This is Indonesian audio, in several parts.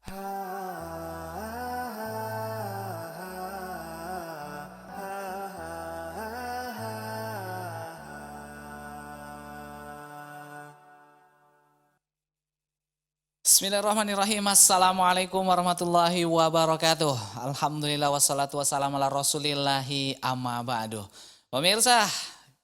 Bismillahirrahmanirrahim. Assalamualaikum warahmatullahi wabarakatuh. Alhamdulillah wassalatu wassalamu ala rasulillahi amma ba'du. Pemirsa,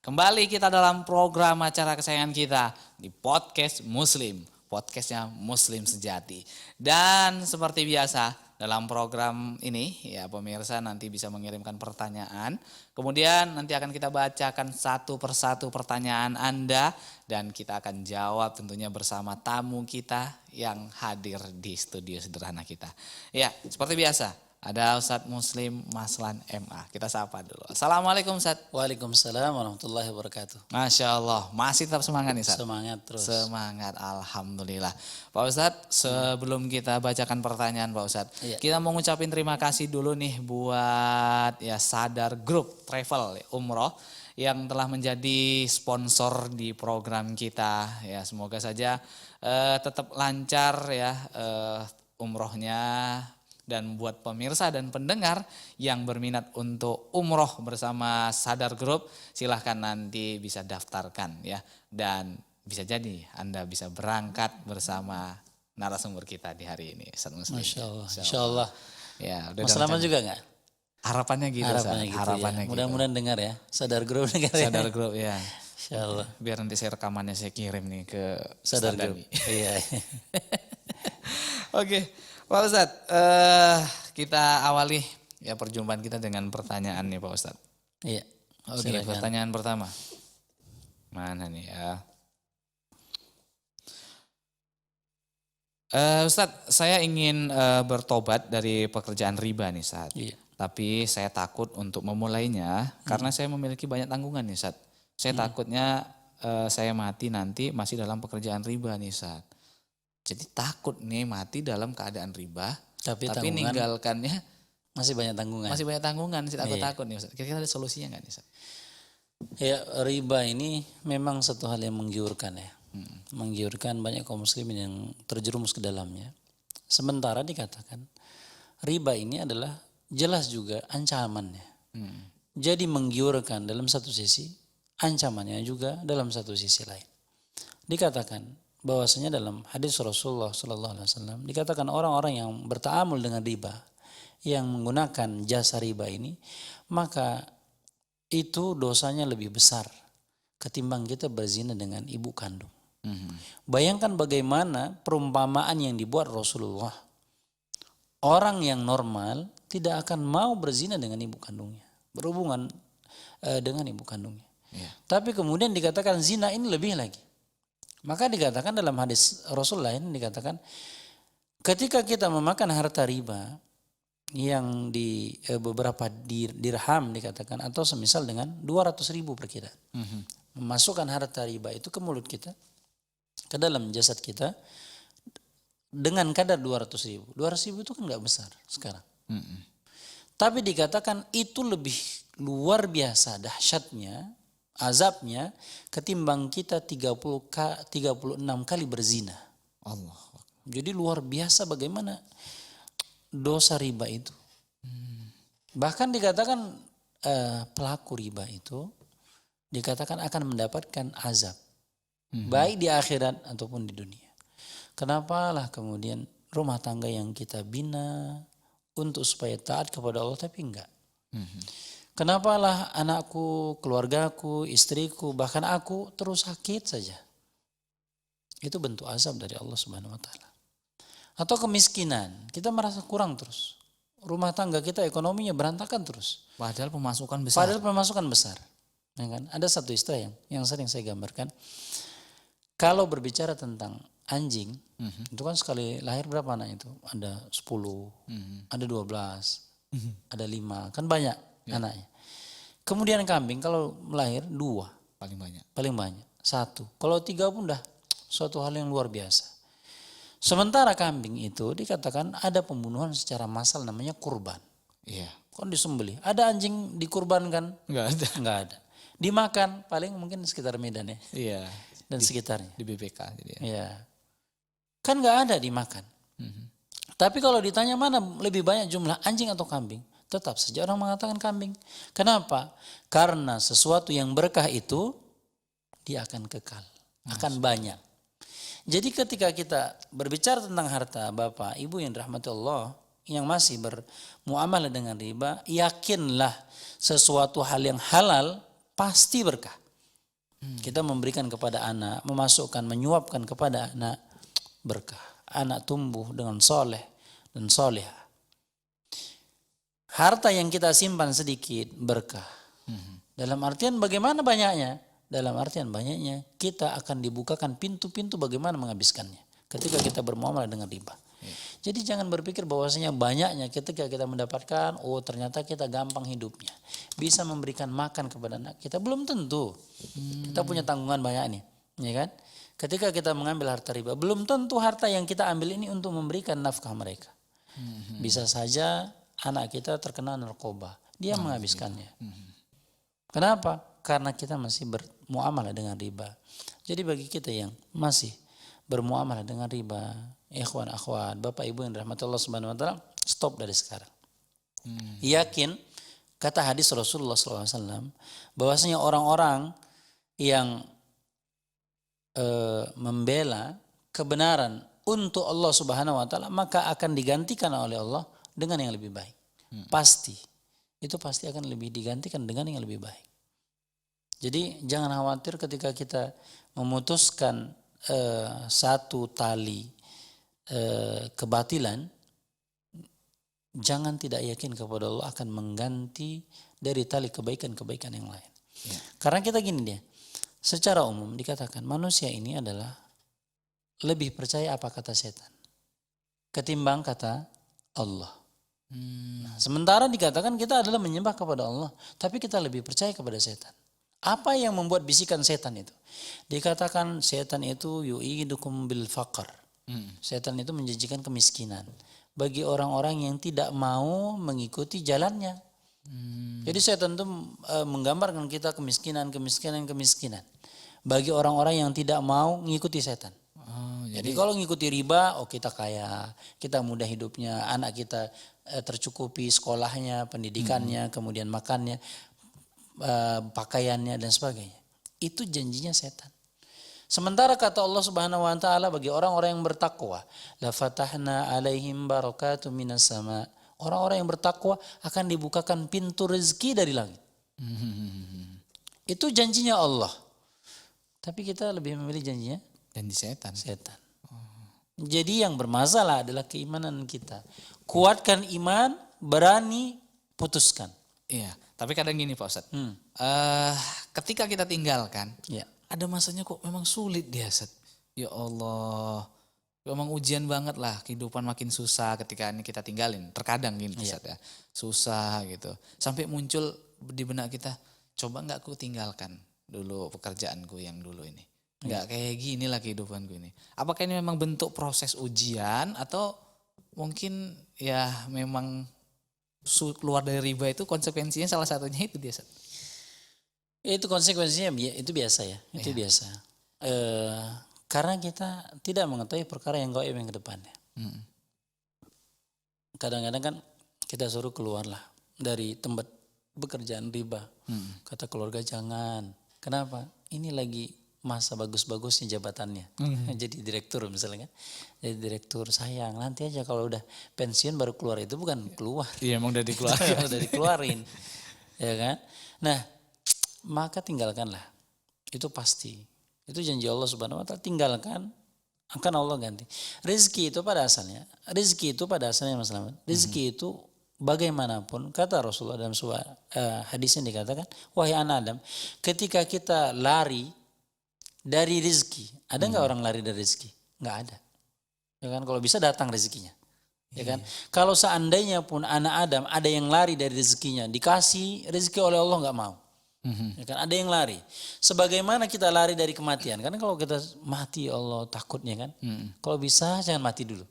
kembali kita dalam program acara kesayangan kita di Podcast Muslim. Podcastnya Muslim Sejati. Dan seperti biasa dalam program ini ya pemirsa nanti bisa mengirimkan pertanyaan. Kemudian nanti akan kita bacakan satu persatu pertanyaan Anda. Dan kita akan jawab tentunya bersama tamu kita yang hadir di studio sederhana kita. Ya seperti biasa ada Ustadz Muslim Maslan MA. Kita sapa dulu. Assalamualaikum Ustadz. Waalaikumsalam warahmatullahi wabarakatuh. Masya Allah, masih tetap semangat nih Ustadz? Semangat terus. Semangat, Alhamdulillah. Pak Ustadz, sebelum kita bacakan pertanyaan Pak Ustadz, kita mau ngucapin terima kasih dulu nih buat ya Sadar Group Travel Umroh yang telah menjadi sponsor di program kita. Ya semoga saja tetap lancar ya umrohnya. Dan buat pemirsa dan pendengar yang berminat untuk umroh bersama Sadar Group, silahkan nanti bisa daftarkan ya. Dan bisa jadi Anda bisa berangkat bersama narasumber kita di hari ini. Masya Allah. Insya Allah. Ya, Mas Rahman juga enggak? Harapannya gitu. Harapannya ya. gitu. Mudah-mudahan dengar ya. Sadar Group dengar ya. Sadar Group ya. Insya Allah. Biar nanti saya rekamannya saya kirim nih ke Sadar Group. Iya. Oke. Pak Ustadz, kita awali ya perjumpaan kita dengan pertanyaan nih Pak Ustadz. Iya. Oke, pertanyaan pertama. Mana nih ya? Ustadz, saya ingin bertobat dari pekerjaan riba nih Ustadz. Iya. Tapi saya takut untuk memulainya karena saya memiliki banyak tanggungan nih Ustadz. Saya takutnya saya mati nanti masih dalam pekerjaan riba nih Ustadz. Jadi takut nih mati dalam keadaan riba, tapi ninggalkannya masih banyak tanggungan. Masih banyak tanggungan, aku takut nih Ustaz. Kira-kira ada solusinya nggak nih Ustaz? Ya riba ini memang satu hal yang menggiurkan ya. Menggiurkan banyak kaum muslimin yang terjerumus ke dalamnya. Sementara dikatakan riba ini adalah jelas juga ancamannya. Jadi menggiurkan dalam satu sisi, ancamannya juga dalam satu sisi lain. Dikatakan bahwasanya dalam hadis Rasulullah SAW dikatakan orang-orang yang bertaamul dengan riba, yang menggunakan jasa riba ini, maka itu dosanya lebih besar ketimbang kita berzina dengan ibu kandung. Bayangkan bagaimana perumpamaan yang dibuat Rasulullah. Orang yang normal tidak akan mau berzina dengan ibu kandungnya, berhubungan dengan ibu kandungnya. Tapi kemudian dikatakan zina ini lebih lagi. Maka dikatakan dalam hadis Rasul lain dikatakan ketika kita memakan harta riba yang di beberapa dirham dikatakan atau semisal dengan 200.000 per kita. Memasukkan harta riba itu ke mulut kita, ke dalam jasad kita dengan kadar 200.000. 200.000 itu kan enggak besar sekarang. Tapi dikatakan itu lebih luar biasa dahsyatnya, azabnya ketimbang kita 36 kali berzina. Allah. Jadi luar biasa bagaimana dosa riba itu. Bahkan dikatakan pelaku riba itu dikatakan akan mendapatkan azab. Baik di akhirat ataupun di dunia. Kenapalah kemudian rumah tangga yang kita bina untuk supaya taat kepada Allah tapi enggak. Kenapalah anakku, keluargaku, istriku, bahkan aku terus sakit saja. Itu bentuk azab dari Allah Subhanahu wa taala. Atau kemiskinan, kita merasa kurang terus. Rumah tangga kita ekonominya berantakan terus. Padahal pemasukan besar. Ya kan? Ada satu istilah yang sering saya gambarkan. Kalau berbicara tentang anjing, itu kan sekali lahir berapa anak itu? Ada 10, ada 12, ada 5, kan banyak. Anaknya. Kemudian kambing kalau melahir 2 paling banyak 1. Kalau 3 pun dah suatu hal yang luar biasa. Sementara kambing itu dikatakan ada pembunuhan secara massal namanya kurban. Iya. Kan disembelih. Ada anjing dikurbankan? Enggak ada. Dimakan paling mungkin sekitar Medan ya. Iya. Dan sekitarnya. Di BPK jadi ya. Iya. Kan enggak ada dimakan. Tapi kalau ditanya mana lebih banyak jumlah anjing atau kambing, tetap saja orang mengatakan kambing. Kenapa? Karena sesuatu yang berkah itu dia akan kekal, akan banyak. Jadi ketika kita berbicara tentang harta, Bapak, Ibu yang dirahmati Allah, yang masih bermuamalah dengan riba, yakinlah sesuatu hal yang halal pasti berkah. Kita memberikan kepada anak, memasukkan, menyuapkan kepada anak, berkah. Anak tumbuh dengan soleh dan soleha. Harta yang kita simpan sedikit, berkah. Dalam artian bagaimana banyaknya? Dalam artian banyaknya kita akan dibukakan pintu-pintu bagaimana menghabiskannya ketika kita bermuamalah dengan riba. Jadi jangan berpikir bahwasanya banyaknya ketika kita mendapatkan, oh ternyata kita gampang hidupnya. Bisa memberikan makan kepada anak kita, belum tentu. Kita punya tanggungan banyak nih, ya kan? Ketika kita mengambil harta riba, belum tentu harta yang kita ambil ini untuk memberikan nafkah mereka. Bisa saja anak kita terkena narkoba, dia menghabiskannya. Kenapa? Karena kita masih bermuamalah dengan riba. Jadi bagi kita yang masih bermuamalah dengan riba, ikhwan akhwat, Bapak Ibu yang dirahmati Allah Subhanahu wa taala, stop dari sekarang. Yakin kata hadis Rasulullah SAW bahwasanya orang-orang yang membela kebenaran untuk Allah Subhanahu wa taala maka akan digantikan oleh Allah dengan yang lebih baik. Pasti. Itu pasti akan lebih digantikan dengan yang lebih baik. Jadi jangan khawatir ketika kita memutuskan satu tali kebatilan, jangan tidak yakin kepada Allah akan mengganti dari tali kebaikan-kebaikan yang lain. Karena kita gini dia, secara umum dikatakan manusia ini adalah lebih percaya apa kata setan ketimbang kata Allah. Nah, sementara dikatakan kita adalah menyembah kepada Allah, tapi kita lebih percaya kepada setan. Apa yang membuat bisikan setan itu? Dikatakan setan itu yu'idukum bil faqr. Setan itu menjanjikan kemiskinan bagi orang-orang yang tidak mau mengikuti jalannya. Jadi setan itu menggambarkan kita kemiskinan bagi orang-orang yang tidak mau mengikuti setan. Jadi kalau ngikuti riba, oh kita kaya, kita mudah hidupnya, anak kita tercukupi sekolahnya, pendidikannya, kemudian makannya, pakaiannya dan sebagainya. Itu janjinya setan. Sementara kata Allah Subhanahu wa taala bagi orang-orang yang bertakwa, la fatahna alaihim barakatun minas sama. Orang-orang yang bertakwa akan dibukakan pintu rezeki dari langit. Itu janjinya Allah. Tapi kita lebih memilih janjinya Janji setan. setan. Jadi yang bermasalah adalah keimanan kita. Kuatkan iman, berani putuskan. Iya, tapi kadang gini Pak Ustadz. Ketika kita tinggalkan, Ya. ada masanya kok memang sulit dia, Ustadz. Ya Allah, memang ujian banget lah, kehidupan makin susah ketika ini kita tinggalin. Terkadang gini Ustadz ya, susah gitu. Sampai muncul di benak kita, coba nggak aku tinggalkan dulu pekerjaanku yang dulu ini. Nggak kayak gini lah kehidupanku ini. Apakah ini memang bentuk proses ujian atau mungkin ya memang keluar dari riba itu konsekuensinya salah satunya itu dia, Ustadz? Itu konsekuensinya itu biasa ya, itu biasa. Karena kita tidak mengetahui perkara yang gaib yang ke depannya. Kadang-kadang kan kita suruh keluarlah dari tempat pekerjaan riba. Kata keluarga jangan. Kenapa? Ini lagi masa bagus-bagusnya jabatannya. Jadi direktur misalnya kan. Jadi direktur sayang nanti aja kalau udah pensiun baru keluar, itu bukan keluar. Iya emang udah dikeluarkan. Udah dikeluarin. Ya kan? Nah, maka tinggalkanlah. Itu pasti. Itu janji Allah Subhanahu wa taala, tinggalkan akan Allah ganti. Rezeki itu pada asalnya Mas Slamet. Rezeki itu bagaimanapun kata Rasulullah dalam sebuah hadis yang dikatakan, wahai anak Adam, ketika kita lari dari rezeki, ada nggak orang lari dari rezeki? Nggak ada. Ya kan, kalau bisa datang rezekinya. Ya kan? Kalau seandainya pun anak Adam ada yang lari dari rezekinya, dikasih rezeki oleh Allah nggak mau. Ya kan? Ada yang lari. Sebagaimana kita lari dari kematian. Karena kalau kita mati Allah takutnya kan. Kalau bisa jangan mati dulu.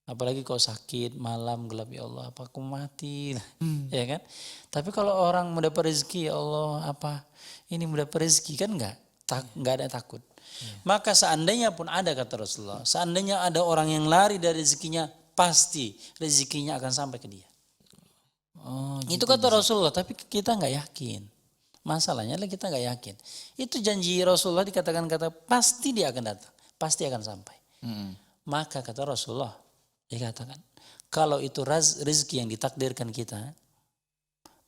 Apalagi kalau sakit malam gelap, ya Allah apa aku mati. Ya kan. Tapi kalau orang mendapat rezeki, ya Allah apa ini mendapat rezeki, kan nggak ada takut. Maka seandainya pun ada kata Rasulullah, seandainya ada orang yang lari dari rezekinya, pasti rezekinya akan sampai ke dia. Oh, Itu kata Rasulullah, tapi kita nggak yakin. Masalahnya adalah kita nggak yakin. Itu janji Rasulullah dikatakan kata pasti dia akan datang, pasti akan sampai. Maka kata Rasulullah dikatakan, kalau itu rezeki yang ditakdirkan kita,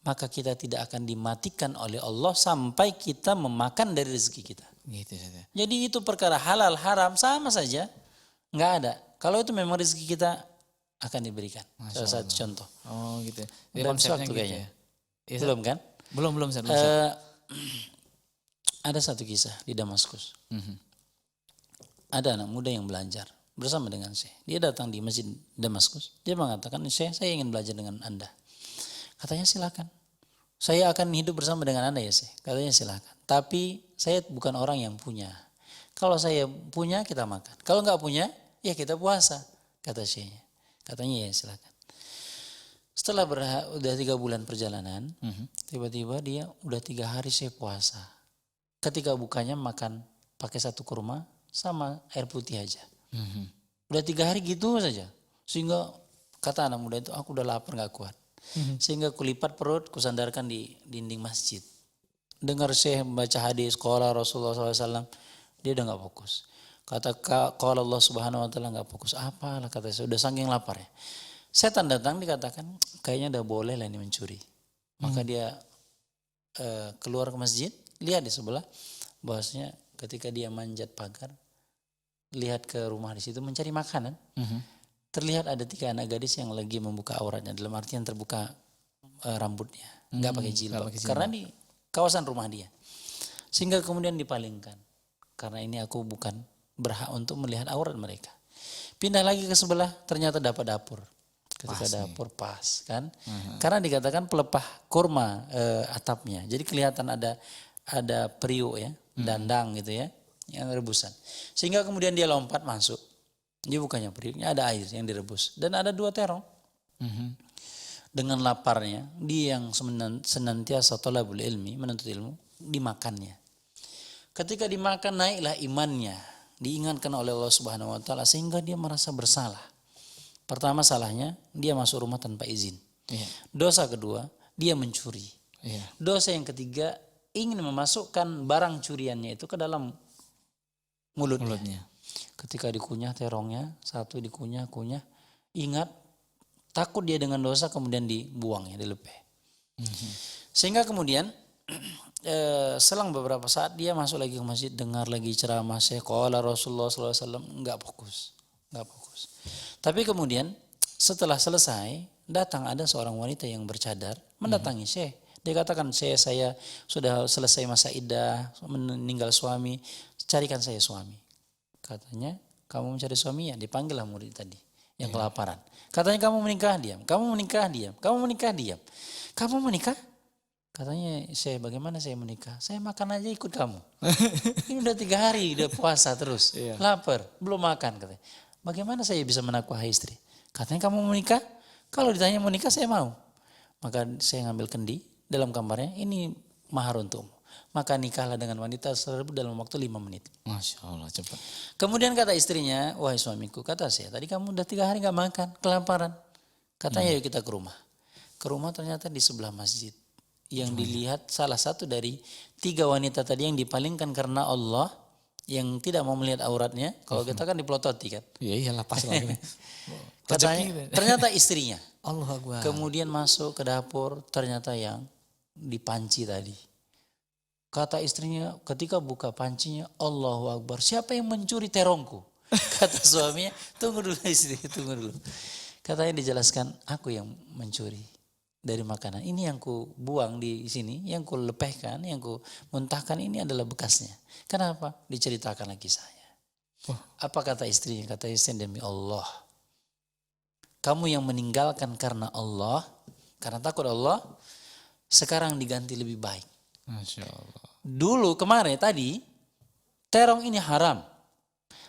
maka kita tidak akan dimatikan oleh Allah sampai kita memakan dari rezeki kita. Gitu saja. Jadi itu perkara halal haram sama saja, nggak ada. Kalau itu memang rezeki kita akan diberikan. Salah satu contoh. Oh gitu. Jadi Dalam konsepnya sewaktu gitu kayaknya. ya. Belum kan? Belum Ustaz. Ada satu kisah di Damaskus. Ada anak muda yang belajar bersama dengan saya. Dia datang di masjid Damaskus. Dia mengatakan, saya ingin belajar dengan Anda. Katanya silakan. Saya akan hidup bersama dengan Anda ya Syekh. Katanya silakan. Tapi saya bukan orang yang punya. Kalau saya punya kita makan. Kalau nggak punya ya kita puasa. Kata Syekhnya. Katanya ya silakan. Setelah udah 3 bulan perjalanan, tiba-tiba dia udah 3 hari saya puasa. Ketika bukanya makan pakai 1 kurma sama air putih aja. Udah 3 hari gitu saja. Sehingga kata anak muda itu, aku udah lapar gak kuat. Sehingga kulipat perut, kusandarkan di dinding masjid. Dengar Syekh membaca hadis, qala Rasulullah SAW, dia udah gak fokus. Kata qala Allah Subhanahu Wa Taala gak fokus. Apalah kata saya, udah saking lapar ya. Setan datang dikatakan, kayaknya udah boleh lah ini mencuri. Maka dia keluar ke masjid, lihat di sebelah, bahwasanya ketika dia manjat pagar, lihat ke rumah di situ mencari makanan, terlihat ada 3 anak gadis yang lagi membuka auratnya, dalam artian terbuka rambutnya, nggak pakai jilbab, karena di kawasan rumah dia. Sehingga kemudian dipalingkan, karena ini aku bukan berhak untuk melihat aurat mereka. Pindah lagi ke sebelah, ternyata dapat dapur. Ketika dapur pas kan, karena dikatakan pelepah kurma atapnya, jadi kelihatan ada periuk ya, dandang gitu ya, yang rebusan. Sehingga kemudian dia lompat masuk. Dia bukannya periuknya, ada air yang direbus. Dan ada 2 terong. Dengan laparnya, dia yang senantiasa thalabul ilmi, menuntut ilmu, dimakannya. Ketika dimakan naiklah imannya, diingatkan oleh Allah Subhanahu Wa Taala sehingga dia merasa bersalah. Pertama salahnya, dia masuk rumah tanpa izin. Dosa kedua, dia mencuri. Dosa yang ketiga, ingin memasukkan barang curiannya itu ke dalam mulutnya. Ketika dikunyah terongnya, 1 dikunyah, ingat, takut dia dengan dosa, kemudian dibuang ya, dilepeh. Sehingga kemudian selang beberapa saat dia masuk lagi ke masjid, dengar lagi ceramah Syekh qala Rasulullah SAW, enggak fokus. Tapi kemudian setelah selesai, datang ada seorang wanita yang bercadar mendatangi Syekh. Dia katakan, saya sudah selesai masa iddah, meninggal suami, carikan saya suami. Katanya, kamu mencari suami ya? Dipanggillah murid tadi yang kelaparan. Katanya, kamu menikah diam. Kamu menikah? Katanya, saya bagaimana saya menikah? Saya makan aja ikut kamu. Ini udah 3 hari, udah puasa terus. Lapar, belum makan katanya. Bagaimana saya bisa menakwahi istri? Katanya, kamu menikah? Kalau ditanya mau nikah, saya mau. Maka saya ngambil kendi dalam kamarnya, ini mahar untukmu. Maka nikahlah dengan wanita tersebut dalam waktu 5 menit. Masya Allah, cepat. Kemudian kata istrinya, wahai suamiku, kata saya, tadi kamu udah 3 hari gak makan, kelaparan. Katanya, yuk kita ke rumah. Ke rumah ternyata di sebelah masjid. Yang dilihat salah satu dari 3 wanita tadi yang dipalingkan karena Allah, yang tidak mau melihat auratnya. Kalau kita kan dipelototi kan. Iya iyalah pas lagi. Katanya, ternyata istrinya. Allah Akbar. Kemudian masuk ke dapur, ternyata yang dipanci tadi. Kata istrinya ketika buka pancinya, Allahu Akbar, siapa yang mencuri terongku? Kata suaminya, tunggu dulu istri, tunggu dulu. Katanya dijelaskan, aku yang mencuri dari makanan. Ini yang ku buang di sini, yang ku lepehkan, yang ku muntahkan, ini adalah bekasnya. Kenapa? Diceritakan lagi saya. Apa kata istrinya? Kata istrinya, demi Allah, kamu yang meninggalkan karena Allah, karena takut Allah, sekarang diganti lebih baik. Masya Allah. Dulu kemarin tadi terong ini haram.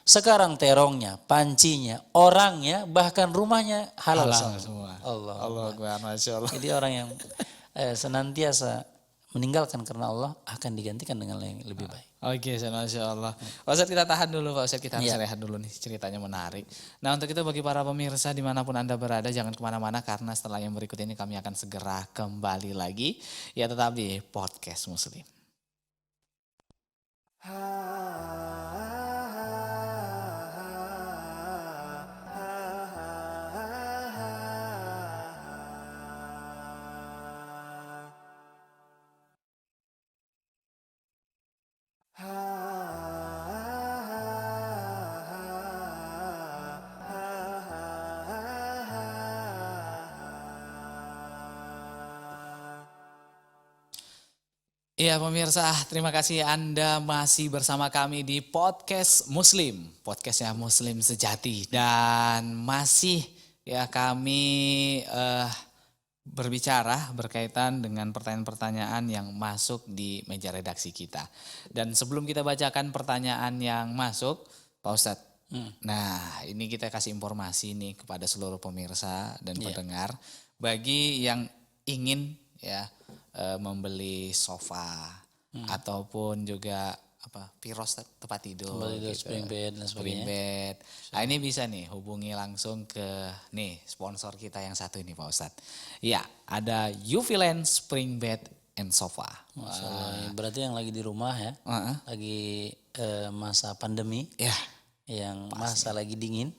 Sekarang terongnya, pancinya, orangnya, bahkan rumahnya halal semua. Allah Akbar, Masya Allah. Jadi orang yang senantiasa meninggalkan karena Allah akan digantikan dengan yang lebih baik. Oke, Masya Allah. Pak Ustadz kita tahan dulu Pak Ustadz, kita harus rehat dulu nih, ceritanya menarik. Nah untuk itu bagi para pemirsa dimanapun Anda berada jangan kemana-mana karena setelah yang berikut ini kami akan segera kembali lagi. Ya tetap di Podcast Muslim. Iya pemirsa, terima kasih Anda masih bersama kami di Podcast Muslim, podcastnya Muslim sejati. Dan masih ya kami berbicara berkaitan dengan pertanyaan-pertanyaan yang masuk di meja redaksi kita. Dan sebelum kita bacakan pertanyaan yang masuk, Pak Ustadz, nah ini kita kasih informasi nih kepada seluruh pemirsa dan pendengar. Bagi yang ingin ya membeli sofa ataupun juga piros tempat tidur gitu. Spring bed dan Spring sebagainya. bed. Nah ini bisa nih hubungi langsung ke nih sponsor kita yang satu ini Pak Ustadz. Ya ada Uviland Spring Bed and Sofa. Masya Allah. Berarti yang lagi di rumah ya, lagi masa pandemi, Ya. yang masa lagi dingin,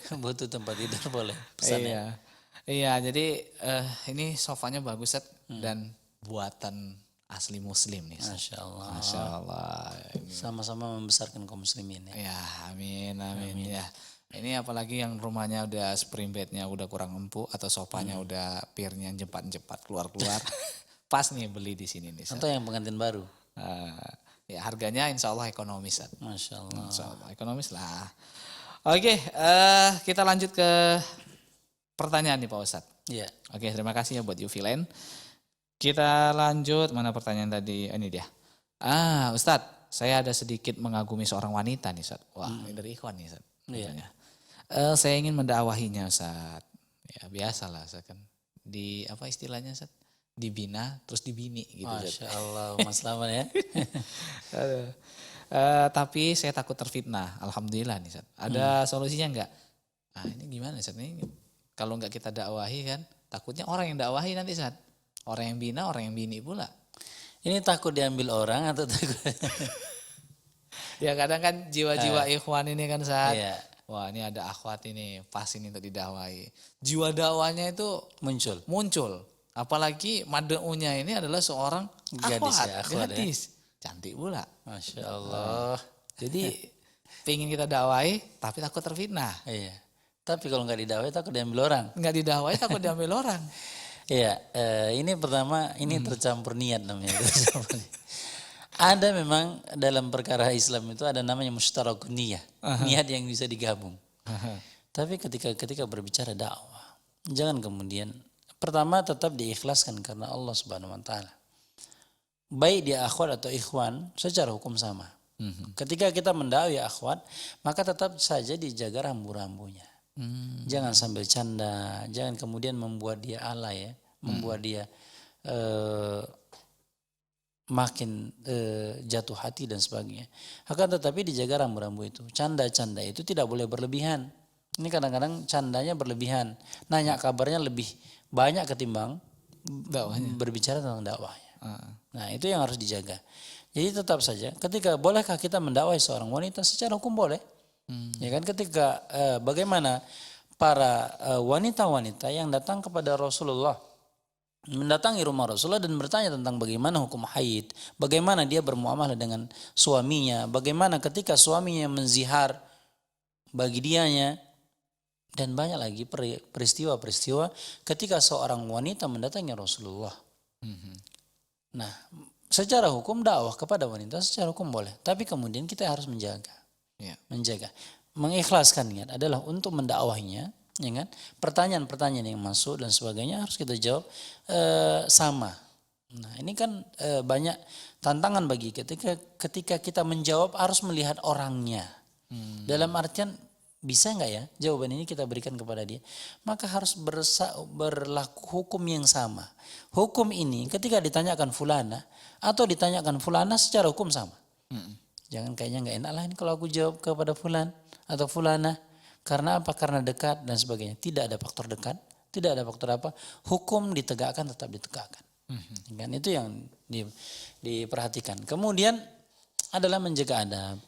butuh tempat tidur boleh pesan ya. Iya jadi ini sofanya bagus Ustadz dan buatan asli muslim nih. Masya Allah. Masya Allah. Sama-sama membesarkan kaum muslimin ya. Ya amin. Ya. Ini apalagi yang rumahnya udah spring bednya udah kurang empuk atau sofanya udah pirnya jepat-jepat keluar-keluar. Pas nih beli di sini nih. Atau yang pengantin baru. Ya harganya insya Allah ekonomis. Masya Allah. Insya Allah ekonomis lah. Oke kita lanjut ke pertanyaan nih Pak Ustadz. Iya. Oke terima kasih ya buat Uviland. Kita lanjut, mana pertanyaan tadi? Ini dia. Ustadz, saya ada sedikit mengagumi seorang wanita nih Ustadz. Wah ini dari Ikhwan nih Ustadz. Iya. Saya ingin mendakwahinya Ustadz. Ya biasalah Ustadz kan. Di apa istilahnya Ustadz? Dibina terus dibini gitu Ustadz. Masya Allah, Mas Laman ya. Tapi saya takut terfitnah. Alhamdulillah nih Ustadz. Ada solusinya enggak? Ini gimana Ustadz? Ini kalau enggak kita dakwahi kan, takutnya orang yang dakwahi nanti Ustadz. Orang yang bina, orang yang bini pula. Ini takut diambil orang atau takut? Ya kadang kan jiwa-jiwa ikhwan ini kan saat, Iya. wah ini ada akhwat ini, pas ini untuk didakwai. Jiwa dakwanya itu muncul. Apalagi mad'unya ini adalah seorang akhwat, gadis. Cantik pula. Masya Allah. Jadi pengen kita dakwai tapi takut terfitnah. Iya. Tapi kalau nggak didakwai takut diambil orang. Nggak didakwai takut diambil orang. Iya, ini pertama ini tercampur niat namanya. Ada memang dalam perkara Islam itu ada namanya mustarakun niyah, niat yang bisa digabung. Tapi ketika berbicara dakwah, jangan kemudian pertama tetap diikhlaskan karena Allah Subhanahu wa taala. Baik dia akhwat atau ikhwan secara hukum sama. Ketika kita mendakwai akhwat, maka tetap saja dijaga rambu-rambunya. Jangan sambil canda, jangan kemudian membuat dia alay ya, membuat dia makin jatuh hati dan sebagainya. Akan tetapi dijaga rambu-rambu itu. Canda-canda itu tidak boleh berlebihan. Ini kadang-kadang candanya berlebihan. Nanya kabarnya lebih banyak ketimbang dakwahnya, berbicara tentang dakwahnya. Nah itu yang harus dijaga. Jadi tetap saja ketika bolehkah kita mendakwai seorang wanita secara hukum boleh. Ya kan ketika bagaimana para wanita-wanita yang datang kepada Rasulullah, mendatangi rumah Rasulullah dan bertanya tentang bagaimana hukum haid, bagaimana dia bermuamalah dengan suaminya, bagaimana ketika suaminya menzihar bagi dianya, dan banyak lagi peristiwa-peristiwa ketika seorang wanita mendatangi Rasulullah. Nah, secara hukum dakwah kepada wanita secara hukum boleh, tapi kemudian kita harus menjaga. Menjaga, mengikhlaskan niat adalah untuk mendakwahinya, ya kan? Pertanyaan-pertanyaan yang masuk dan sebagainya harus kita jawab sama. Nah ini kan banyak tantangan bagi ketika kita menjawab harus melihat orangnya. Dalam artian bisa nggak ya jawaban ini kita berikan kepada dia? Maka harus berlaku hukum yang sama. Hukum ini ketika ditanyakan fulana atau ditanyakan fulana secara hukum sama. Jangan kayaknya nggak enak lah ini kalau aku jawab kepada fulan atau fulana. Karena apa? Karena dekat dan sebagainya. Tidak ada faktor dekat, tidak ada faktor apa. Hukum ditegakkan tetap ditegakkan. Kan itu yang diperhatikan. Kemudian adalah menjaga adab.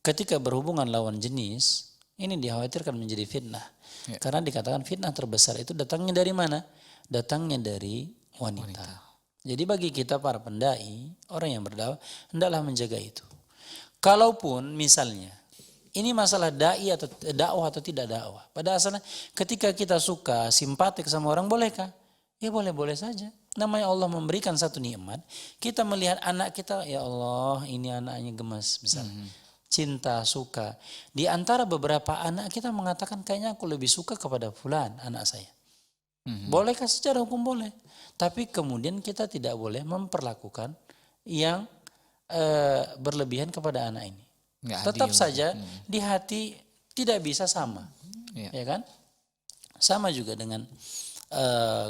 Ketika berhubungan lawan jenis, ini dikhawatirkan menjadi fitnah. Karena dikatakan fitnah terbesar itu datangnya dari mana? Datangnya dari wanita. Jadi bagi kita para pendai, orang yang berdakwah, hendaklah menjaga itu. Kalaupun misalnya, ini masalah dai atau dakwah atau tidak dakwah. Pada asalnya ketika kita suka, simpatik sama orang, bolehkah? Ya boleh-boleh saja. Namanya Allah memberikan satu nikmat. Kita melihat anak kita, ya Allah ini anaknya gemas misalnya. Cinta, suka. Di antara beberapa anak kita mengatakan kayaknya aku lebih suka kepada fulan anak saya. Bolehkah? Secara hukum boleh. Tapi kemudian kita tidak boleh memperlakukan yang berlebihan kepada anak ini. Tetap saja di hati tidak bisa sama. Ya kan? Sama juga dengan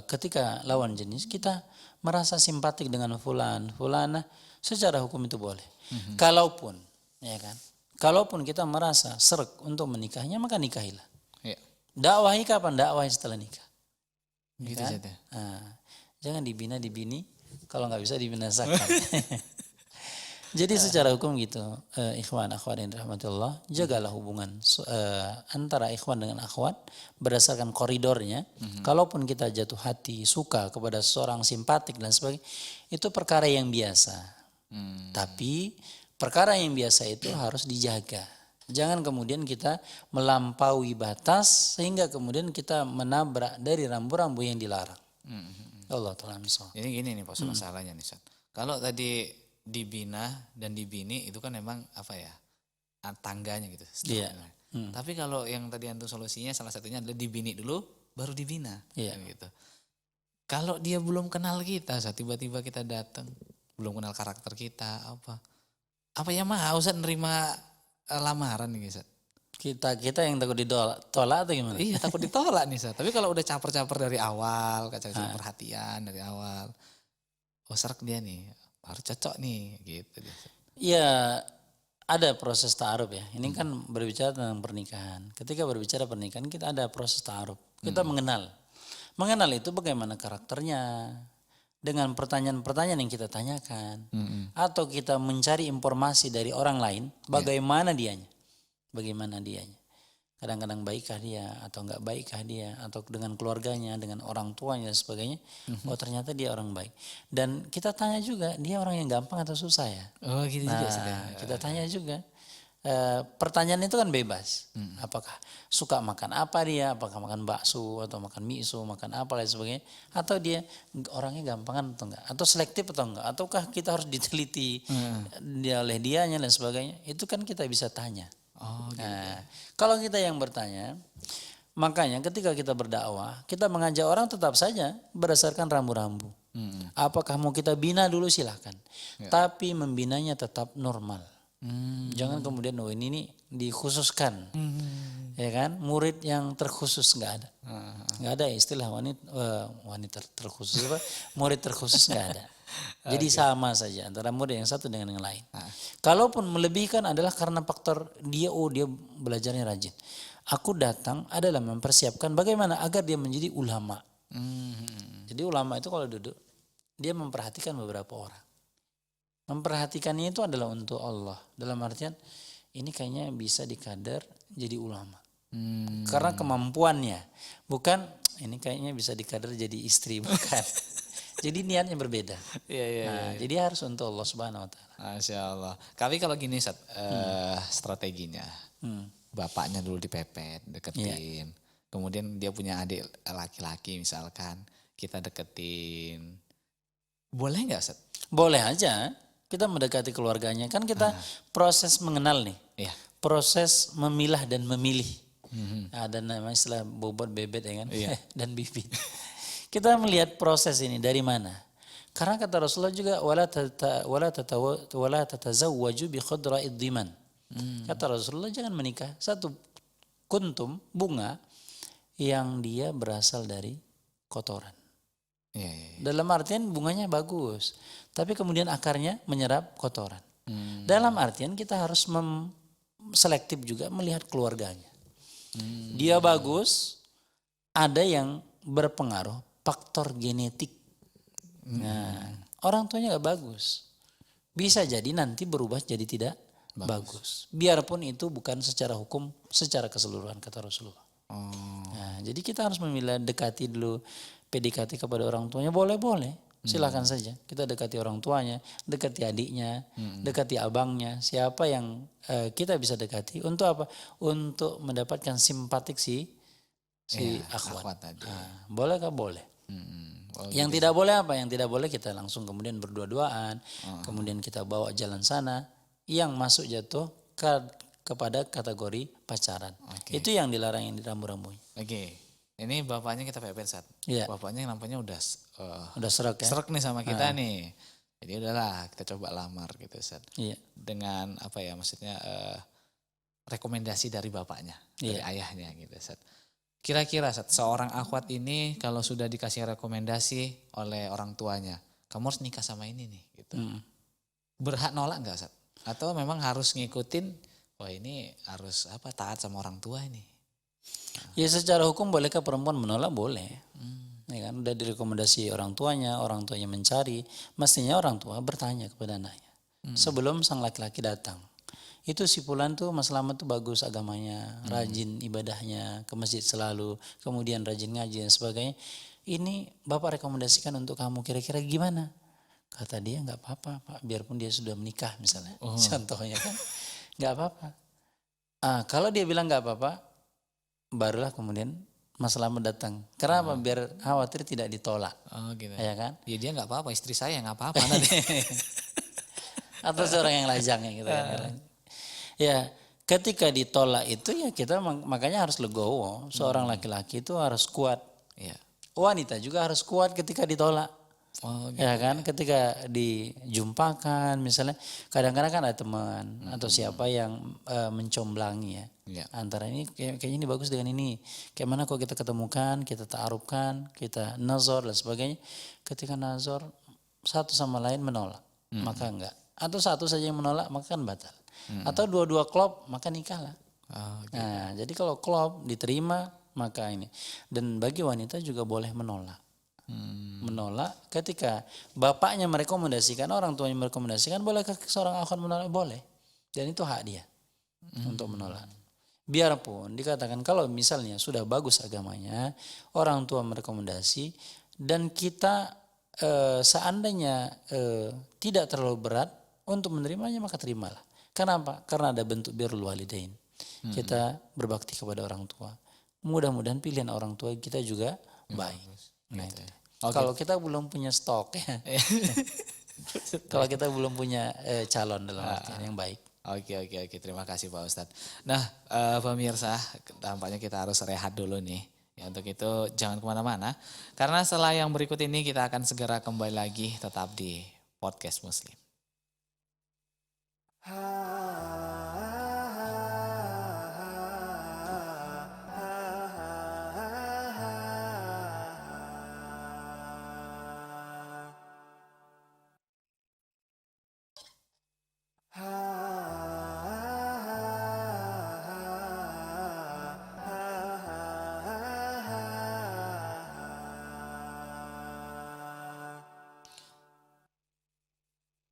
ketika lawan jenis kita merasa simpatik dengan fulan, fulana, secara hukum itu boleh. Kalaupun, ya kan? Kalaupun kita merasa srek untuk menikahnya, maka nikahilah. Dakwahi kapan? Dakwahi setelah nikah. Gitu kan? saja. Jangan dibina dibini, kalau nggak bisa dibinasakan. Jadi secara hukum gitu, ikhwan akhwat yang rahmatullah, jagalah hubungan antara ikhwan dengan akhwat berdasarkan koridornya. Kalaupun kita jatuh hati, suka kepada seorang, simpatik dan sebagainya, itu perkara yang biasa. Tapi perkara yang biasa itu harus dijaga. Jangan kemudian kita melampaui batas sehingga kemudian kita menabrak dari rambu-rambu yang dilarang. Allah ta'ala misal. Jadi gini nih Pak, masalahnya nih Ustaz. Kalau tadi dibina dan dibini itu kan memang apa ya, tangganya gitu. Tapi kalau yang tadi antum solusinya salah satunya adalah dibini dulu baru dibina. Gitu. Kalau dia belum kenal kita, saat tiba-tiba kita datang, belum kenal karakter kita, apa ya mau Ustaz nerima lamaran nih Ustaz? Kita yang takut ditolak atau gimana? Iya takut ditolak nih Ustaz. Tapi kalau udah caper-caper dari awal, kasih perhatian dari awal, serak dia nih, harus cocok nih gitu. Ya ada proses ta'aruf ya. Ini kan berbicara tentang pernikahan. Ketika berbicara pernikahan kita ada proses ta'aruf. Kita mengenal. Mengenal itu bagaimana karakternya. Dengan pertanyaan-pertanyaan yang kita tanyakan. Atau kita mencari informasi dari orang lain. Bagaimana dianya. Bagaimana dianya. Kadang-kadang baikkah dia atau enggak baikkah dia. Atau dengan keluarganya, dengan orang tuanya dan sebagainya. Oh ternyata dia orang baik. Dan kita tanya juga dia orang yang gampang atau susah ya. Oh gitu juga. Kita tanya juga. Pertanyaan itu kan bebas. Apakah suka makan apa dia, apakah makan bakso atau makan miso, makan apa dan sebagainya, atau dia orangnya gampangan atau enggak, atau selektif atau enggak, ataukah kita harus diteliti dia oleh dianya dan sebagainya. Itu kan kita bisa tanya. Gitu. Kalau kita yang bertanya, makanya ketika kita berdakwah, kita mengajak orang tetap saja berdasarkan rambu-rambu. Apakah mau kita bina dulu silahkan, tapi membinanya tetap normal. Jangan kemudian ini dikhususkan, ya kan? Murid yang terkhusus nggak ada, nggak ada istilah wanita terkhusus apa? Murid terkhusus nggak ada. Jadi sama saja antara murid yang satu dengan yang lain. Kalaupun melebihkan adalah karena faktor dia belajarnya rajin. Aku datang adalah mempersiapkan bagaimana agar dia menjadi ulama. Jadi ulama itu kalau duduk dia memperhatikan beberapa orang. Memperhatikannya itu adalah untuk Allah. Dalam artian ini kayaknya bisa dikader jadi ulama. Karena kemampuannya. Bukan ini kayaknya bisa dikader jadi istri. Bukan. Jadi niatnya berbeda. Jadi harus untuk Allah Subhanahu Wa Taala. Masya Allah. Tapi kalau gini strateginya. Bapaknya dulu dipepet, deketin. Kemudian dia punya adik laki-laki misalkan. Kita deketin. Boleh nggak Ustaz? Boleh aja. Kita mendekati keluarganya. Kan kita proses mengenal nih. Proses memilah dan memilih. Ada namanya istilah bobot bebet ya kan. Dan bibit. Kita melihat proses ini dari mana? Karena kata Rasulullah juga wala tatazawwaju bi khadra'id diman. Kata Rasulullah jangan menikah satu kuntum, bunga yang dia berasal dari kotoran. Iya, iya, iya. Dalam artian bunganya bagus, tapi kemudian akarnya menyerap kotoran. Dalam artian kita harus selektif juga melihat keluarganya. Dia bagus, ada yang berpengaruh faktor genetik. Nah, orang tuanya gak bagus, bisa jadi nanti berubah jadi tidak bagus. Biarpun itu bukan secara hukum, secara keseluruhan kata Rasulullah. Oh, Nah, jadi kita harus memilih dekati dulu PDKT kepada orang tuanya, boleh-boleh. Silakan saja. Kita dekati orang tuanya, dekati adiknya, dekati abangnya, siapa yang kita bisa dekati. Untuk apa? Untuk mendapatkan simpatik si akhwat. akhwat tadi. Nah, bolehkah? Boleh. Oh, Yang tidak boleh apa? Yang tidak boleh kita langsung kemudian berdua-duaan, kemudian kita bawa jalan sana, yang masuk jatuh kepada kategori pacaran. Itu yang dilarang, yang dirambu-rambunya. Oke. Ini bapaknya kita pepet Ustaz. Iya. Bapaknya nampaknya udah Udah serak ya? serak nih sama kita nih. Jadi udahlah kita coba lamar gitu Ustaz. Iya. Dengan apa ya maksudnya rekomendasi dari bapaknya, dari ayahnya gitu Ustaz. Kira-kira Ustaz, seorang akhwat ini kalau sudah dikasih rekomendasi oleh orang tuanya, kamu harus nikah sama ini nih gitu. Berhak nolak enggak Ustaz? Atau memang harus ngikutin, wah ini harus taat sama orang tua ini? Ya secara hukum bolehkah perempuan menolak? Boleh. Ya kan, udah direkomendasi orang tuanya mencari, mestinya orang tua bertanya kepada anaknya. Sebelum sang laki-laki datang. Itu si fulan tuh Mas Slamet tuh bagus agamanya, rajin ibadahnya, ke masjid selalu, kemudian rajin ngaji dan sebagainya. Ini Bapak rekomendasikan untuk kamu, kira-kira gimana? Kata dia nggak apa-apa Pak, biarpun dia sudah menikah misalnya. Contohnya kan, nggak apa-apa. Kalau dia bilang nggak apa-apa, barulah kemudian Mas Slamet datang. Kenapa? Biar khawatir tidak ditolak. Oh gitu. Ya kan? Ya dia nggak apa-apa, istri saya nggak apa-apa nanti. Atau seorang yang lajangnya gitu kan. Ya, ketika ditolak itu ya kita makanya harus legowo. Seorang laki-laki itu harus kuat. Iya. Wanita juga harus kuat ketika ditolak. Oh gitu. Ya kan, ketika dijumpakan misalnya, kadang-kadang kan ada teman atau siapa yang mencomblangi ya. Iya. Antara ini kayaknya ini bagus dengan ini. Kayak mana kok kita ketemukan, kita ta'arufkan, kita nazar dan sebagainya. Ketika nazar satu sama lain menolak, maka enggak. Atau satu saja yang menolak maka kan batal. Atau dua-dua klop maka nikahlah. Oh, gitu. Nah, jadi kalau klop diterima maka ini. Dan bagi wanita juga boleh menolak. Menolak ketika bapaknya merekomendasikan, orang tuanya merekomendasikan, bolehkah seorang akhwat menolak? Boleh. Dan itu hak dia untuk menolak. Biarpun dikatakan kalau misalnya sudah bagus agamanya, orang tua merekomendasi dan kita seandainya tidak terlalu berat untuk menerimanya, maka terimalah. Kenapa? Karena ada bentuk birrul walidain. Kita berbakti kepada orang tua. Mudah-mudahan pilihan orang tua kita juga baik. Nah, itu. Kalau kita belum punya stok ya. Kalau kita belum punya calon dalam artian yang baik. Oke. Terima kasih Pak Ustadz. Nah pemirsa, tampaknya kita harus rehat dulu nih. Ya, untuk itu jangan kemana-mana. Karena setelah yang berikut ini kita akan segera kembali lagi tetap di Podcast Muslim.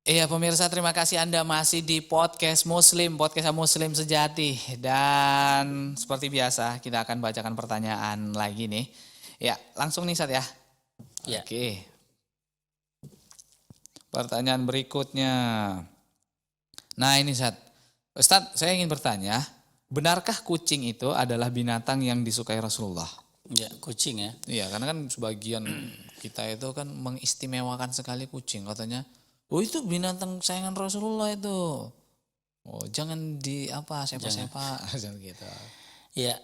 Iya pemirsa, terima kasih Anda masih di Podcast Muslim sejati. Dan seperti biasa kita akan bacakan pertanyaan lagi nih. Ya langsung nih Sat ya. Ya. Oke. Pertanyaan berikutnya. Nah ini Sat. Ustadz saya ingin bertanya, benarkah kucing itu adalah binatang yang disukai Rasulullah? Ya, kucing ya. Iya karena kan sebagian kita itu kan mengistimewakan sekali kucing. Katanya, oh itu binatang sayangan Rasulullah itu. Oh jangan sepa-sepa gitu. Ya,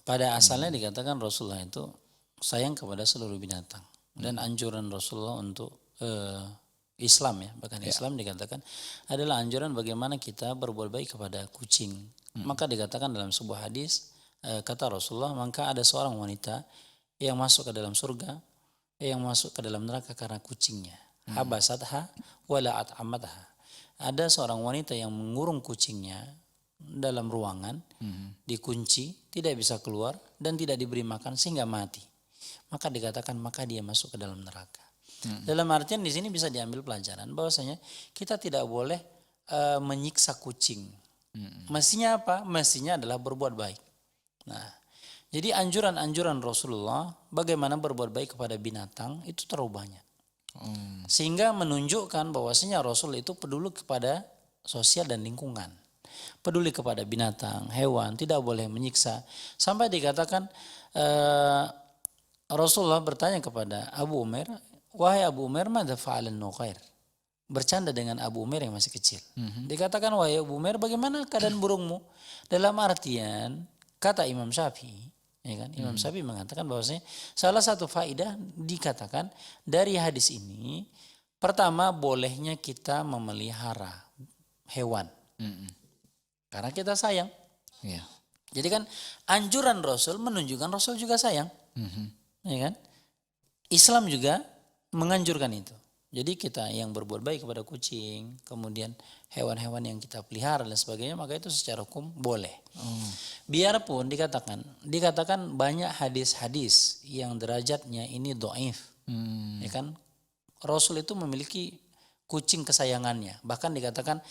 pada asalnya dikatakan Rasulullah itu sayang kepada seluruh binatang. Dan anjuran Rasulullah untuk Islam ya, bahkan Islam dikatakan adalah anjuran bagaimana kita berbuat baik kepada kucing, Maka dikatakan dalam sebuah hadis, kata Rasulullah, maka ada seorang wanita yang masuk ke dalam surga, yang masuk ke dalam neraka karena kucingnya. Habasatha wala at'amatha. Ada seorang wanita yang mengurung kucingnya dalam ruangan, dikunci, tidak bisa keluar dan tidak diberi makan sehingga mati. Maka dikatakan maka dia masuk ke dalam neraka. Dalam artian di sini bisa diambil pelajaran bahwasanya kita tidak boleh menyiksa kucing. Mestinya apa? Mestinya adalah berbuat baik. Nah, jadi anjuran-anjuran Rasulullah bagaimana berbuat baik kepada binatang itu terlalu banyak. Sehingga menunjukkan bahwasanya Rasul itu peduli kepada sosial dan lingkungan. Peduli kepada binatang, hewan, tidak boleh menyiksa. Sampai dikatakan Rasulullah bertanya kepada Abu Umair, wahai Abu Umair, madza fa'alan Nuqair? Bercanda dengan Abu Umair yang masih kecil. Dikatakan, wahai Abu Umair, bagaimana keadaan burungmu? Dalam artian, kata Imam Syafi'i, ya kan? Imam Syafi'i mengatakan bahwasanya salah satu faidah dikatakan dari hadis ini, pertama bolehnya kita memelihara hewan. Karena kita sayang. Iya. Jadi kan anjuran Rasul menunjukkan Rasul juga sayang. Ya kan? Islam juga menganjurkan itu. Jadi kita yang berbuat baik kepada kucing, kemudian hewan-hewan yang kita pelihara dan sebagainya, maka itu secara hukum boleh. Biarpun dikatakan banyak hadis-hadis yang derajatnya ini dhaif. Ya kan? Rasul itu memiliki kucing kesayangannya. Bahkan dikatakan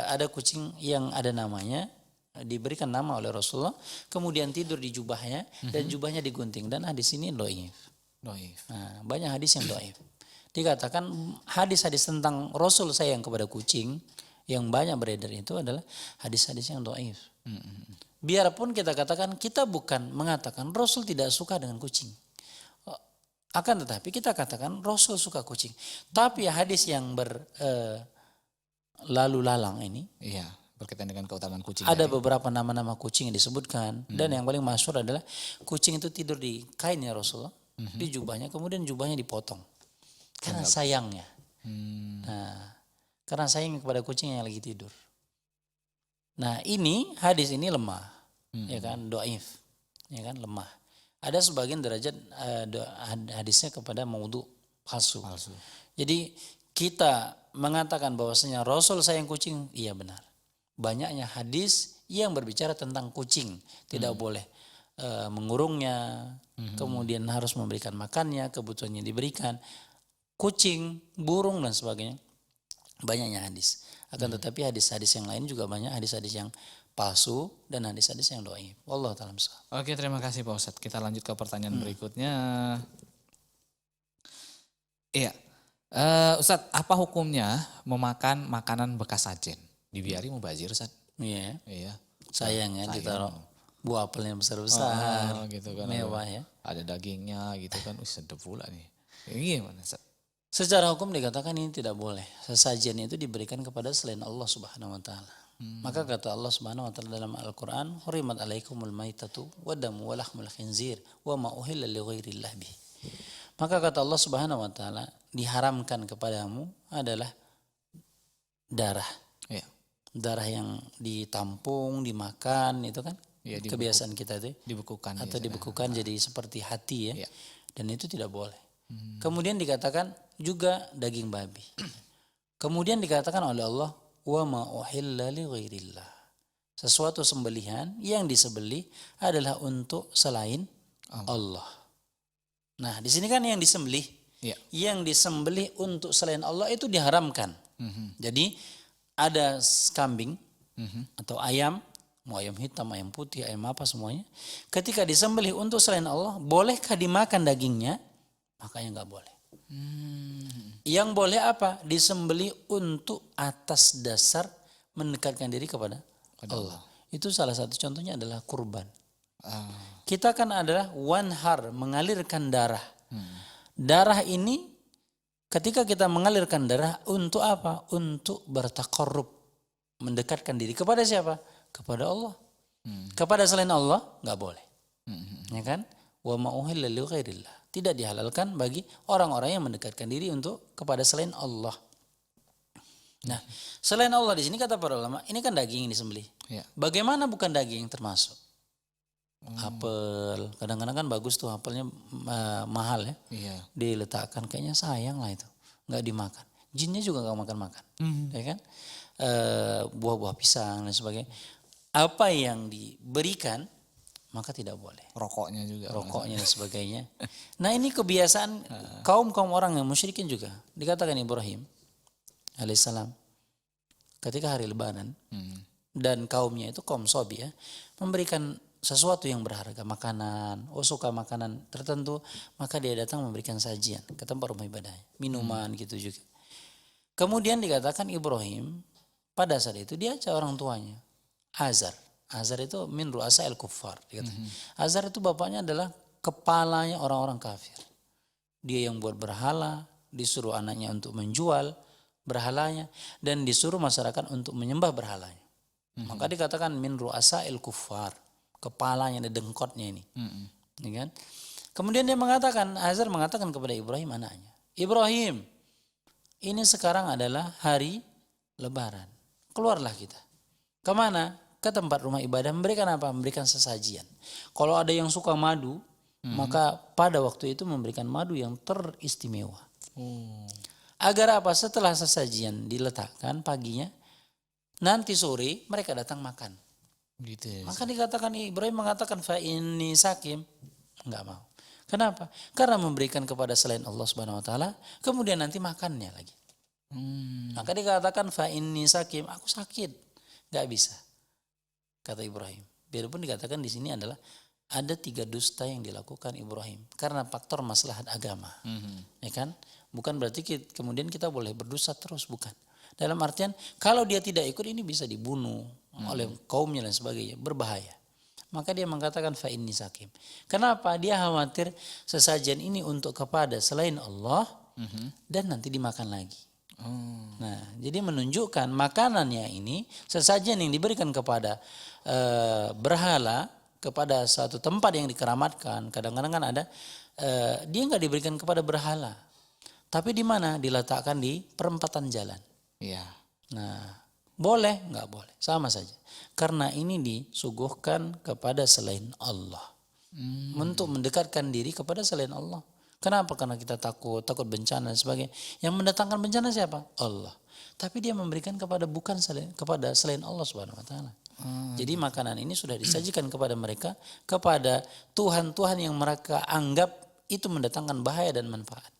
ada kucing yang ada namanya, diberikan nama oleh Rasulullah, kemudian tidur di jubahnya dan jubahnya digunting, dan hadis ini dhaif. Nah, banyak hadis yang dhaif. Dikatakan hadis-hadis tentang Rasul sayang kepada kucing yang banyak beredar itu adalah hadis-hadis yang dhaif. Biarpun kita katakan kita bukan mengatakan Rasul tidak suka dengan kucing. Akan tetapi kita katakan Rasul suka kucing. Tapi hadis yang lalu lalang ini, Iya, berkaitan dengan keutamaan kucing. ada beberapa nama-nama kucing yang disebutkan, dan yang paling masyhur adalah kucing itu tidur di kainnya Rasulullah, di jubahnya, kemudian jubahnya dipotong karena sayangnya. Nah, karena sayang kepada kucing yang lagi tidur. Nah, ini hadis ini lemah, ya kan, dhaif, ya kan, lemah. Ada sebagian derajat hadisnya kepada maudhu, palsu. Jadi kita mengatakan bahwasanya Rasul sayang kucing, iya benar. Banyaknya hadis yang berbicara tentang kucing, tidak boleh mengurungnya, kemudian harus memberikan makannya, kebutuhannya diberikan, kucing, burung dan sebagainya. Banyaknya hadis. Akan tetapi hadis-hadis yang lain juga banyak hadis-hadis yang palsu dan hadis-hadis yang dhaif. Wallahu ta'ala bishawab. Oke, terima kasih Pak Ustadz. Kita lanjut ke pertanyaan berikutnya. Iya. Ustadz, apa hukumnya memakan makanan bekas sajen? Dibiari mubazir, Ustadz? Iya. Iya. Sayang ya, ditaruh buah apel yang besar-besar, gitu kan. mewah ya. Ada dagingnya gitu kan. Sedap pula nih. Ini gimana, Ustadz? Secara hukum dikatakan ini tidak boleh. Sesajian itu diberikan kepada selain Allah Subhanahu wa taala. Maka kata Allah Subhanahu wa taala dalam Al-Qur'an, "Hurimat 'alaikumul maitatu wad-damu wa lahmul khinzir wa ma uhilla li ghairillah bih." Maka kata Allah Subhanahu wa taala, diharamkan kepadamu adalah darah. Iya. Darah yang ditampung, dimakan, itu kan Iya, kebiasaan kita itu. Dibekukan. Atau dibekukan jadi seperti hati ya. Iya. Dan itu tidak boleh. Kemudian dikatakan juga daging babi. Kemudian dikatakan oleh Allah, wa ma uhilla li ghairillah. Sesuatu sembelihan yang disembelih adalah untuk selain Allah. Nah, di sini kan yang disembelih, Iya. yang disembelih untuk selain Allah itu diharamkan. Jadi ada kambing atau ayam, mau ayam hitam, ayam putih, ayam apa semuanya. Ketika disembelih untuk selain Allah, bolehkah dimakan dagingnya? Makanya nggak boleh. Yang boleh apa? Disembelih untuk atas dasar mendekatkan diri kepada Allah. Itu salah satu contohnya adalah kurban. Kita kan adalah wanhar, mengalirkan darah. Darah ini ketika kita mengalirkan darah untuk apa? Untuk bertaqarrub, mendekatkan diri kepada siapa? Kepada Allah. Kepada selain Allah nggak boleh. Ya kan? Wa ma uhilla li ghairillah. Tidak dihalalkan bagi orang-orang yang mendekatkan diri untuk kepada selain Allah. Nah, selain Allah di sini kata para ulama, ini kan daging yang disembelih. Ya. Bagaimana bukan daging termasuk? Apel, kadang-kadang kan bagus tuh apelnya mahal ya. Iya. Diletakkan kayaknya sayang lah itu, nggak dimakan. Jinnya juga nggak makan-makan, ya kan? Buah-buah pisang dan sebagainya. Apa yang diberikan maka tidak boleh. Rokoknya juga. Rokoknya dan sebagainya. Nah ini kebiasaan kaum orang yang musyrikin juga. Dikatakan Ibrahim alaihissalam ketika hari Lebaran dan kaumnya itu kaum Sobi ya, memberikan sesuatu yang berharga, makanan, suka makanan tertentu, maka dia datang memberikan sajian ke tempat rumah ibadahnya, minuman gitu juga. Kemudian dikatakan Ibrahim pada saat itu dia ajak orang tuanya, Azar. Azar itu min ru'asa al-kuffar. Azar itu bapaknya adalah kepalanya orang-orang kafir. Dia yang buat berhala, disuruh anaknya untuk menjual berhalanya, dan disuruh masyarakat untuk menyembah berhalanya. Maka dikatakan min ru'asa al-kuffar, kepalanya, dengkotnya ini. Ya kan? Kemudian dia mengatakan, Azar mengatakan kepada Ibrahim anaknya, Ibrahim, ini sekarang adalah hari Lebaran. Keluarlah kita. Kemana? Ke tempat rumah ibadah, memberikan apa? Memberikan sesajian. Kalau ada yang suka madu, maka pada waktu itu memberikan madu yang teristimewa. Agar apa? Setelah sesajian diletakkan paginya, nanti sore mereka datang makan. Gitu ya. Maka dikatakan Ibrahim mengatakan fa inni sakim, enggak mau. Kenapa? Karena memberikan kepada selain Allah Subhanahu wa taala, kemudian nanti makannya lagi. Maka dikatakan fa inni sakim, aku sakit, enggak bisa. Kata Ibrahim. Biarpun dikatakan di sini adalah ada 3 dusta yang dilakukan Ibrahim karena faktor maslahat agama, ya kan? Bukan berarti kemudian kita boleh berdosa terus, bukan. Dalam artian kalau dia tidak ikut ini bisa dibunuh oleh kaumnya dan sebagainya, berbahaya. Maka dia mengatakan fa inni sakim. Kenapa? Dia khawatir sesajian ini untuk kepada selain Allah dan nanti dimakan lagi. Nah, jadi menunjukkan makanannya ini sesajian yang diberikan kepada berhala, kepada suatu tempat yang dikeramatkan. Kadang-kadang kan ada dia nggak diberikan kepada berhala, tapi di mana? Diletakkan di perempatan jalan. Iya. Nah, boleh nggak boleh, sama saja. Karena ini disuguhkan kepada selain Allah, untuk mendekatkan diri kepada selain Allah. Kenapa? Karena kita takut bencana dan sebagainya. Yang mendatangkan bencana siapa? Allah. Tapi dia memberikan kepada kepada selain Allah Subhanahu wa taala. Jadi makanan ini sudah disajikan kepada mereka, kepada Tuhan-Tuhan yang mereka anggap itu mendatangkan bahaya dan manfaat.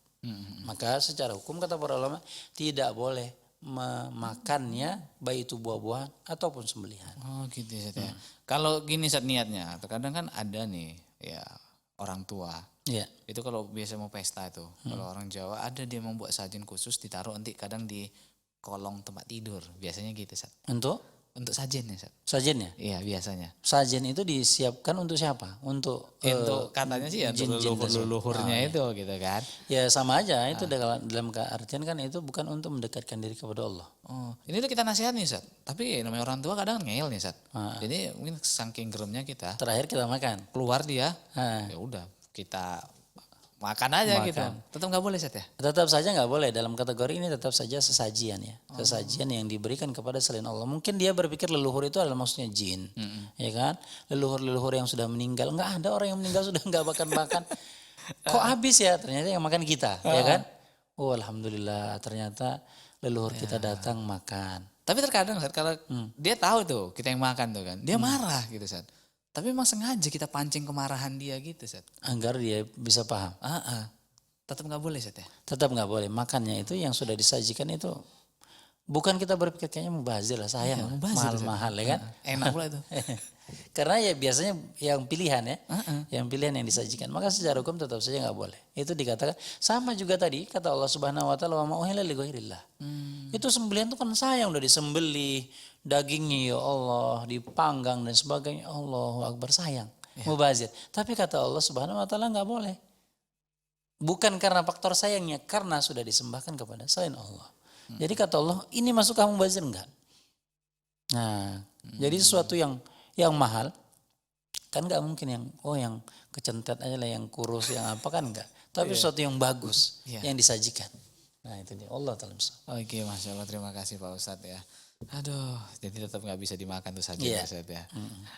Maka secara hukum kata para ulama tidak boleh memakannya, baik itu buah-buahan ataupun sembelihan. Oh gitu ya. Kalau gini saat niatnya, terkadang kan ada nih ya orang tua. Iya. Itu kalau biasa mau pesta itu, kalau orang Jawa ada dia membuat sajian khusus ditaruh nanti kadang di kolong tempat tidur. Biasanya gitu, Sat. Untuk sajiannya, Sat. Sajiannya? Iya, biasanya. Sajian itu disiapkan untuk siapa? Untuk katanya sih ya untuk leluhurnya itu gitu kan. Ya sama aja, itu dalam artian kan itu bukan untuk mendekatkan diri kepada Allah. Oh, ini tuh kita nasihat nih, Sat. Tapi namanya orang tua kadang ngeyel nih, Sat. Jadi mungkin saking geremnya kita. Terakhir kita makan. Keluar dia, ya udah kita makan aja gitu. Tetap nggak boleh, Sat ya? Tetap saja nggak boleh, dalam kategori ini tetap saja sesajian ya. Sesajian yang diberikan kepada selain Allah. Mungkin dia berpikir leluhur itu adalah maksudnya jin. Ya kan? Leluhur-leluhur yang sudah meninggal. Nggak ada orang yang meninggal sudah nggak makan-makan. Kok habis ya? Ternyata yang makan kita. Ya kan? Oh alhamdulillah ternyata leluhur kita datang makan. Tapi terkadang, Sat, kalau dia tahu tuh kita yang makan tuh kan. Dia marah gitu, Sat. Tapi memang sengaja kita pancing kemarahan dia gitu, Sat. Agar dia bisa paham. Tetap nggak boleh, Sat ya? Tetap nggak boleh. Makannya itu yang sudah disajikan itu bukan kita berpikir kayaknya mubazir lah, sayang, mahal-mahal ya kan? Enak pula itu. Karena ya biasanya yang pilihan ya, yang pilihan yang disajikan. Maka secara hukum tetap saja nggak boleh. Itu dikatakan sama juga tadi kata Allah Subhanahu Wa Taala wa ma'uhilla li ghairillah. Itu sembelihan itu kan sayang, udah disembelih, dagingnya ya Allah dipanggang dan sebagainya, Allahu Akbar, sayang, mubazir. Tapi kata Allah Subhanahu Wa Taala nggak boleh. Bukan karena faktor sayangnya, karena sudah disembahkan kepada selain Allah. Jadi kata Allah, ini masuk kamu mubazir enggak? Nah, jadi sesuatu yang mahal kan nggak mungkin yang kecentet aja lah, yang kurus, yang apa kan enggak. Tapi sesuatu yang bagus yang disajikan. Nah itu dia. Allah ta'ala misal. Oke, Masya Allah, terima kasih Pak Ustadz ya. Aduh, jadi tetap nggak bisa dimakan tuh saja Iya. Pak Ustadz ya.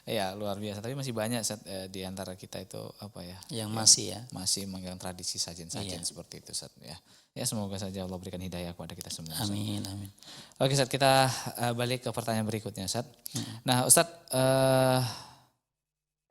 Iya, luar biasa. Tapi masih banyak Ustadz, di antara kita itu apa ya, Yang masih ya. masih memegang tradisi sajian-sajian seperti itu Ustadz ya. Ya semoga saja Allah berikan hidayah kepada kita semua. Ustadz. Amin, amin. Oke Ustadz, kita balik ke pertanyaan berikutnya Ustadz. Nah Ustadz,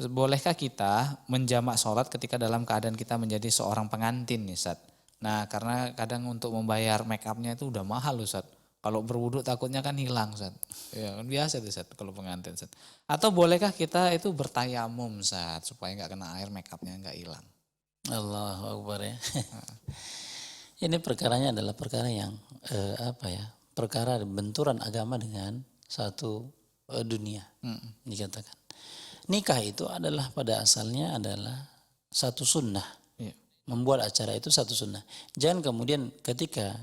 bolehkah kita menjamak sholat ketika dalam keadaan kita menjadi seorang pengantin nih Ustadz? Nah karena kadang untuk membayar make upnya itu udah mahal Ustadz. Kalau berwudu takutnya kan hilang Ustadz. Ya kan biasa tuh Ustadz kalau pengantin Ustadz. Atau bolehkah kita itu bertayamum Ustadz supaya nggak kena air, make upnya nggak hilang? Allahu Akbar ya. Ini perkaranya adalah perkara yang perkara benturan agama dengan satu dunia. Dikatakan nikah itu adalah pada asalnya adalah satu sunnah. Iya. Membuat acara itu satu sunnah. Jangan kemudian ketika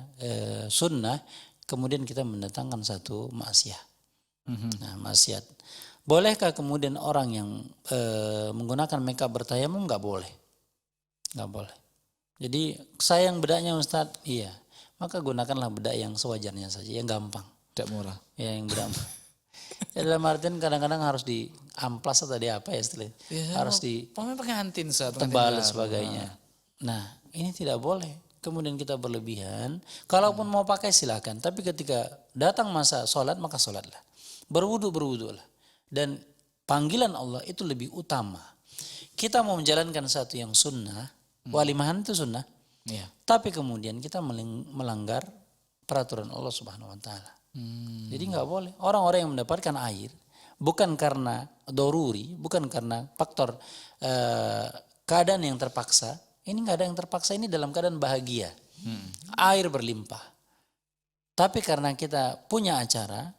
sunnah kemudian kita mendatangkan satu maksiat. Nah, maksiat. Bolehkah kemudian orang yang menggunakan makeup bertayamum? Nggak boleh. Nggak boleh. Jadi sayang bedaknya Ustadz, iya. Maka gunakanlah bedak yang sewajarnya saja, yang gampang. Tidak murah. Ya, yang bedak. Ya, dalam artian kadang-kadang harus di amplas atau di apa ya istilahnya. Ya, harus di pokoknya pengantin Ustadz. tebal dan sebagainya. Nah, ini tidak boleh. Kemudian kita berlebihan. Kalaupun mau pakai silakan. Tapi ketika datang masa sholat maka sholatlah. Berwudu-berwudulah. Dan panggilan Allah itu lebih utama. Kita mau menjalankan satu yang sunnah. Walimahan itu sunnah. Iya. Tapi kemudian kita melanggar peraturan Allah Subhanahu Wa Taala. Jadi nggak boleh. Orang-orang yang mendapatkan air bukan karena doruri, bukan karena faktor keadaan yang terpaksa. Ini nggak ada yang terpaksa, ini dalam keadaan bahagia. Air berlimpah. Tapi karena kita punya acara,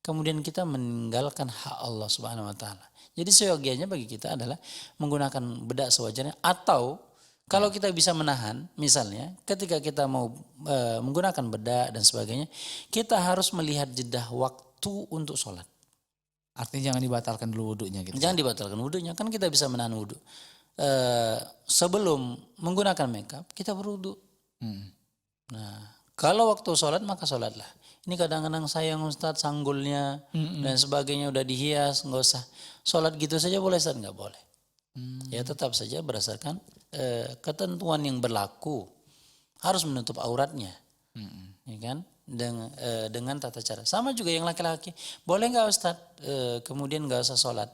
kemudian kita meninggalkan hak Allah Subhanahu Wa Taala. Jadi seyogianya bagi kita adalah menggunakan bedak sewajarnya, atau kalau kita bisa menahan, misalnya ketika kita mau menggunakan bedak dan sebagainya, kita harus melihat jeda waktu untuk sholat. Artinya jangan dibatalkan dulu wudunya gitu. Jangan dibatalkan wudunya, kan kita bisa menahan wudu. Sebelum menggunakan makeup kita berwudu. Nah, kalau waktu sholat maka sholatlah. Ini kadang-kadang sayang Ustadz sanggulnya dan sebagainya udah dihias, nggak usah. Sholat gitu saja boleh Ustadz? Nggak boleh. Ya tetap saja berdasarkan ketentuan yang berlaku, harus menutup auratnya, ya kan? Dengan tata cara. Sama juga yang laki-laki, boleh nggak Ustadz? Kemudian nggak usah sholat.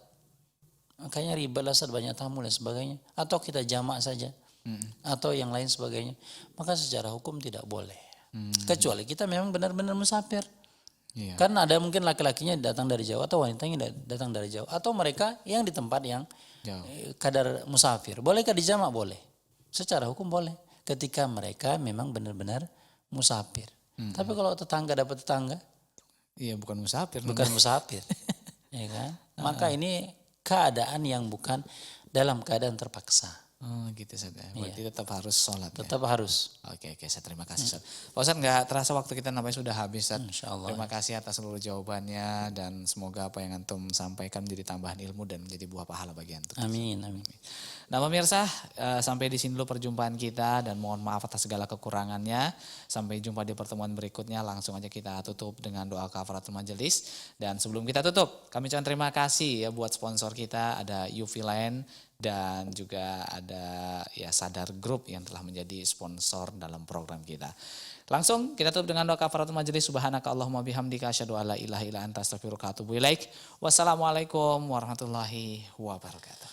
Makanya riba lah Ustadz, banyak tamu dan sebagainya. Atau kita jamak saja, atau yang lain sebagainya. Maka secara hukum tidak boleh. Kecuali kita memang benar-benar musafir. Iya. Karena ada mungkin laki-lakinya datang dari jauh atau wanitanya datang dari jauh, atau mereka yang di tempat yang kadar musafir. Bolehkah dijamak? Boleh. Secara hukum boleh. Ketika mereka memang benar-benar musafir. Tapi kalau tetangga dapat tetangga, Iya, bukan musafir. bukan musafir, ya kan? Maka ini keadaan yang bukan dalam keadaan terpaksa. Oh gitu Ustaz ya. Berarti tetap harus sholat ya. Tetap harus. Oke, saya terima kasih Ustaz. Pak Ustaz, nggak terasa waktu kita nampaknya sudah habis Ustaz. Insyaallah. Terima kasih atas seluruh jawabannya dan semoga apa yang antum sampaikan menjadi tambahan ilmu dan menjadi buah pahala bagi antum. Amin, amin. Nah pemirsa, sampai di sini dulu perjumpaan kita dan mohon maaf atas segala kekurangannya. Sampai jumpa di pertemuan berikutnya. Langsung aja kita tutup dengan doa kafaratul majelis. Dan sebelum kita tutup, kami ucapkan terima kasih ya buat sponsor kita, ada UV Line dan juga ada ya Sadar Group yang telah menjadi sponsor dalam program kita. Langsung kita tutup dengan doa kafaratul majelis. Subhanaka Allahumma bihamdika asyhadu alla ilaha illa anta astaghfiruka wa atubu ilaik. Wassalamualaikum warahmatullahi wabarakatuh.